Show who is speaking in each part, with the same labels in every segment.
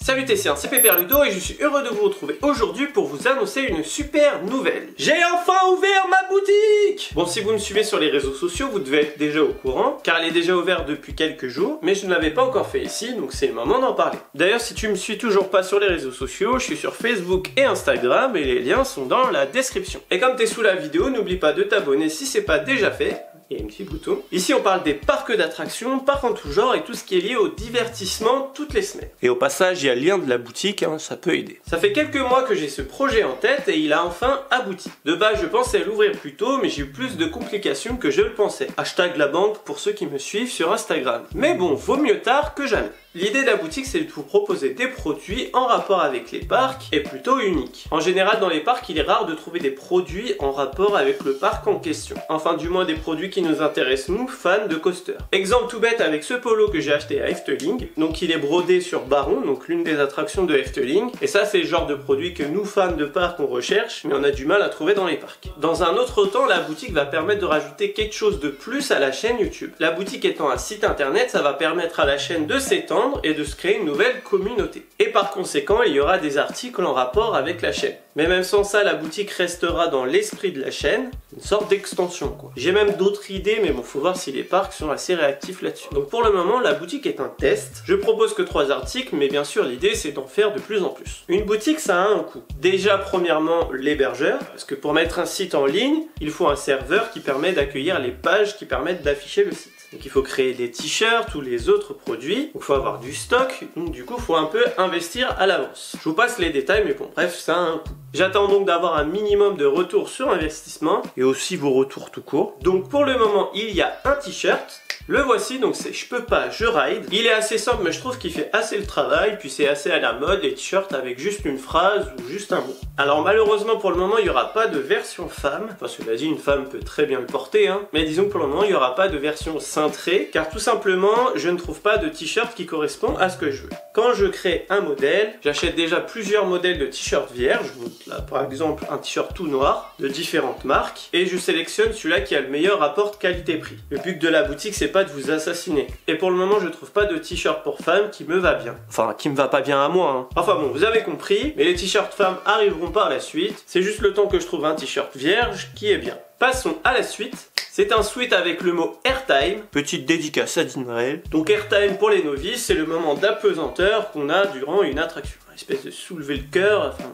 Speaker 1: Salut Tessien, c'est Pépère Ludo et je suis heureux de vous retrouver aujourd'hui pour vous annoncer une super nouvelle. J'ai enfin ouvert ma boutique! Bon, si vous me suivez sur les réseaux sociaux, vous devez être déjà au courant, car elle est déjà ouverte depuis quelques jours, mais je ne l'avais pas encore fait ici, donc c'est le moment d'en parler. D'ailleurs, si tu me suis toujours pas sur les réseaux sociaux, je suis sur Facebook et Instagram et les liens sont dans la description. Et comme t'es sous la vidéo, n'oublie pas de t'abonner si c'est pas déjà fait. Il y a un petit bouton. Ici on parle des parcs d'attractions, parcs en tout genre et tout ce qui est lié au divertissement toutes les semaines. Et au passage il y a le lien de la boutique, ça peut aider. Ça fait quelques mois que j'ai ce projet en tête et il a enfin abouti. De base je pensais l'ouvrir plus tôt mais j'ai eu plus de complications que je le pensais. Hashtag la banque pour ceux qui me suivent sur Instagram. Mais bon, vaut mieux tard que jamais. L'idée de la boutique c'est de vous proposer des produits en rapport avec les parcs et plutôt uniques. En général dans les parcs il est rare de trouver des produits en rapport avec le parc en question. Enfin du moins des produits qui nous intéressent nous, fans de coaster. Exemple tout bête avec ce polo que j'ai acheté à Efteling. Donc il est brodé sur Baron, donc l'une des attractions de Efteling. Et ça c'est le genre de produit que nous fans de parcs on recherche mais on a du mal à trouver dans les parcs. Dans un autre temps la boutique va permettre de rajouter quelque chose de plus à la chaîne YouTube. La boutique étant un site internet ça va permettre à la chaîne de s'étendre et de se créer une nouvelle communauté. Et par conséquent, il y aura des articles en rapport avec la chaîne. Mais même sans ça, la boutique restera dans l'esprit de la chaîne, une sorte d'extension quoi. J'ai même d'autres idées, mais bon, faut voir si les parcs sont assez réactifs là-dessus. Donc pour le moment, la boutique est un test. Je propose que 3 articles, mais bien sûr, l'idée c'est d'en faire de plus en plus. Une boutique, ça a un coût. Déjà, premièrement, l'hébergeur, parce que pour mettre un site en ligne, il faut un serveur qui permet d'accueillir les pages qui permettent d'afficher le site. Donc il faut créer des t-shirts ou les autres produits, il faut avoir du stock, donc du coup il faut un peu investir à l'avance. Je vous passe les détails mais bon bref ça a un coût. J'attends donc d'avoir un minimum de retour sur investissement et aussi vos retours tout court. Donc pour le moment il y a un t-shirt. Le voici, donc c'est je peux pas, je ride. Il est assez simple mais je trouve qu'il fait assez le travail, puis c'est assez à la mode les t-shirts avec juste une phrase ou juste un mot. Alors malheureusement pour le moment il n'y aura pas de version femme, parce que vas-y une femme peut très bien le porter, mais disons que pour le moment il n'y aura pas de version cintrée, car tout simplement je ne trouve pas de t-shirt qui correspond à ce que je veux. Quand je crée un modèle, j'achète déjà plusieurs modèles de t-shirts vierges, là par exemple un t-shirt tout noir de différentes marques, et je sélectionne celui-là qui a le meilleur rapport qualité-prix. Le but de la boutique c'est pas de vous assassiner. Et pour le moment je trouve pas de t-shirt pour femmes qui me va bien. Enfin qui me va pas bien à moi Enfin bon vous avez compris, mais les t-shirts femmes arriveront par la suite. C'est juste le temps que je trouve un t-shirt vierge qui est bien. Passons à la suite. C'est un sweat avec le mot airtime. Petite dédicace à Dinrel. Donc airtime pour les novices, c'est le moment d'apesanteur qu'on a durant une attraction. Une espèce de soulever le cœur, enfin...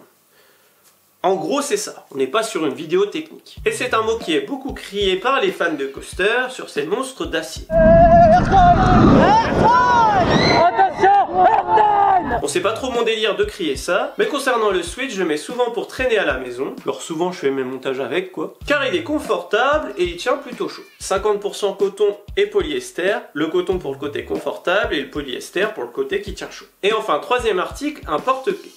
Speaker 1: En gros c'est ça, on n'est pas sur une vidéo technique. Et c'est un mot qui est beaucoup crié par les fans de coaster sur ces monstres d'acier. Bon c'est pas trop mon délire de crier ça, mais concernant le switch je le mets souvent pour traîner à la maison. Alors souvent je fais mes montages avec quoi. Car il est confortable et il tient plutôt chaud. 50% coton et polyester, le coton pour le côté confortable et le polyester pour le côté qui tient chaud. Et enfin troisième article, un porte-clés.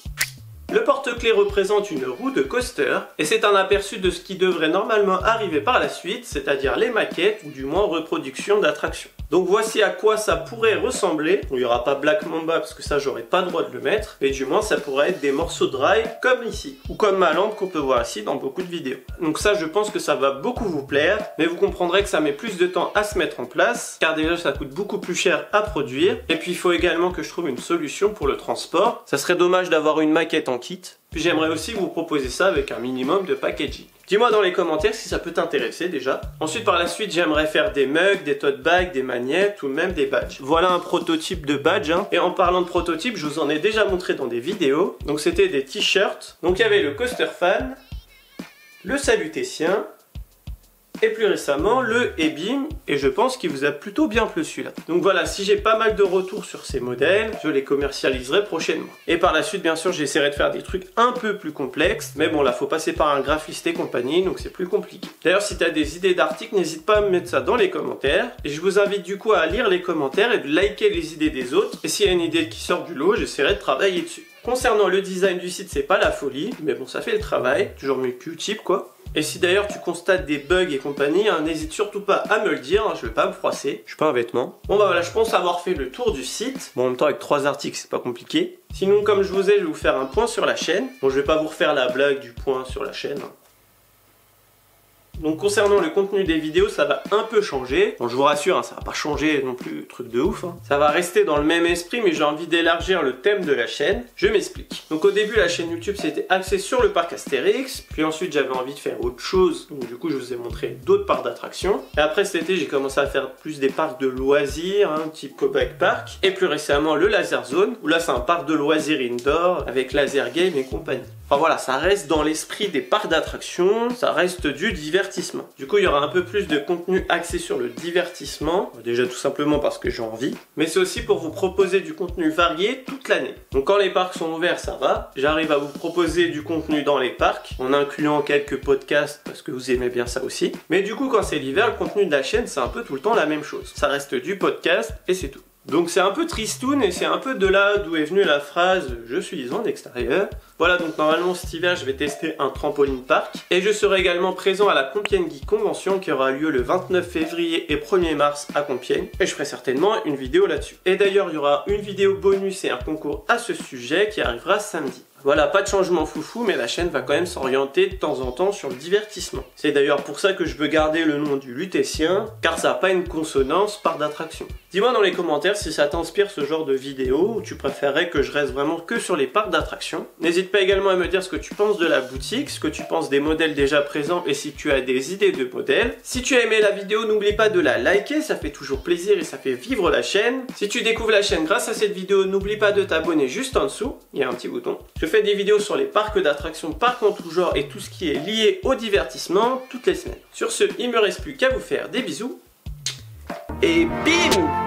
Speaker 1: Le porte-clés représente une roue de coaster et c'est un aperçu de ce qui devrait normalement arriver par la suite, c'est-à-dire les maquettes ou du moins reproductions d'attractions. Donc voici à quoi ça pourrait ressembler. Il n'y aura pas Black Mamba parce que ça j'aurais pas le droit de le mettre, mais du moins ça pourrait être des morceaux de rail comme ici, ou comme ma lampe qu'on peut voir ici dans beaucoup de vidéos. Donc ça je pense que ça va beaucoup vous plaire, mais vous comprendrez que ça met plus de temps à se mettre en place, car déjà ça coûte beaucoup plus cher à produire, et puis il faut également que je trouve une solution pour le transport. Ça serait dommage d'avoir une maquette en kit, puis j'aimerais aussi vous proposer ça avec un minimum de packaging. Dis-moi dans les commentaires si ça peut t'intéresser déjà. Ensuite par la suite j'aimerais faire des mugs, des tote bags, des magnettes ou même des badges. Voilà un prototype de badge Et en parlant de prototype, je vous en ai déjà montré dans des vidéos. Donc c'était des t-shirts. Donc il y avait le coaster fan, le salut Tessien, et plus récemment le Ebim, et je pense qu'il vous a plutôt bien plu celui-là. Donc voilà, si j'ai pas mal de retours sur ces modèles, je les commercialiserai prochainement. Et par la suite, bien sûr, j'essaierai de faire des trucs un peu plus complexes, mais bon là, faut passer par un graphiste et compagnie, donc c'est plus compliqué. D'ailleurs, si tu as des idées d'articles, n'hésite pas à me mettre ça dans les commentaires, et je vous invite du coup à lire les commentaires et de liker les idées des autres, et s'il y a une idée qui sort du lot, j'essaierai de travailler dessus. Concernant le design du site, c'est pas la folie, mais bon, ça fait le travail, toujours mieux que Q-tip quoi. Et si d'ailleurs tu constates des bugs et compagnie, n'hésite surtout pas à me le dire, je vais pas me froisser, je suis pas un vêtement. Bon bah voilà, je pense avoir fait le tour du site. Bon en même temps avec 3 articles c'est pas compliqué. Sinon comme je vous ai, je vais vous faire un point sur la chaîne. Bon je vais pas vous refaire la blague du point sur la chaîne. Donc concernant le contenu des vidéos, ça va un peu changer. Bon, je vous rassure, hein, ça va pas changer non plus, truc de ouf. Hein. Ça va rester dans le même esprit, mais j'ai envie d'élargir le thème de la chaîne. Je m'explique. Donc au début, la chaîne YouTube c'était axé sur le parc Astérix. Puis ensuite, j'avais envie de faire autre chose. Donc du coup, je vous ai montré d'autres parcs d'attractions. Et après cet été, j'ai commencé à faire plus des parcs de loisirs, hein, type Copac Park. Et plus récemment, le Laser Zone, où là c'est un parc de loisirs indoor avec laser game et compagnie. Enfin voilà, ça reste dans l'esprit des parcs d'attractions, ça reste du divertissement. Du coup, il y aura un peu plus de contenu axé sur le divertissement, déjà tout simplement parce que j'ai envie, mais c'est aussi pour vous proposer du contenu varié toute l'année. Donc quand les parcs sont ouverts, ça va, j'arrive à vous proposer du contenu dans les parcs, en incluant quelques podcasts parce que vous aimez bien ça aussi. Mais du coup, quand c'est l'hiver, le contenu de la chaîne, c'est un peu tout le temps la même chose. Ça reste du podcast et c'est tout. Donc c'est un peu tristoun et c'est un peu de là d'où est venue la phrase « je suis en extérieur ». Voilà, donc normalement cet hiver je vais tester un trampoline park et je serai également présent à la Compiègne Geek Convention qui aura lieu le 29 février et 1er mars à Compiègne et je ferai certainement une vidéo là-dessus. Et d'ailleurs il y aura une vidéo bonus et un concours à ce sujet qui arrivera samedi. Voilà, pas de changement foufou, mais la chaîne va quand même s'orienter de temps en temps sur le divertissement. C'est d'ailleurs pour ça que je veux garder le nom du Lutétien, car ça n'a pas une consonance parc d'attraction. Dis-moi dans les commentaires si ça t'inspire ce genre de vidéo, ou tu préférerais que je reste vraiment que sur les parcs d'attraction. N'hésite pas également à me dire ce que tu penses de la boutique, ce que tu penses des modèles déjà présents, et si tu as des idées de modèles. Si tu as aimé la vidéo, n'oublie pas de la liker, ça fait toujours plaisir et ça fait vivre la chaîne. Si tu découvres la chaîne grâce à cette vidéo, n'oublie pas de t'abonner juste en dessous, il y a un petit bouton. Je fais des vidéos sur les parcs d'attractions, parcs en tout genre et tout ce qui est lié au divertissement toutes les semaines. Sur ce, il me reste plus qu'à vous faire des bisous et bim!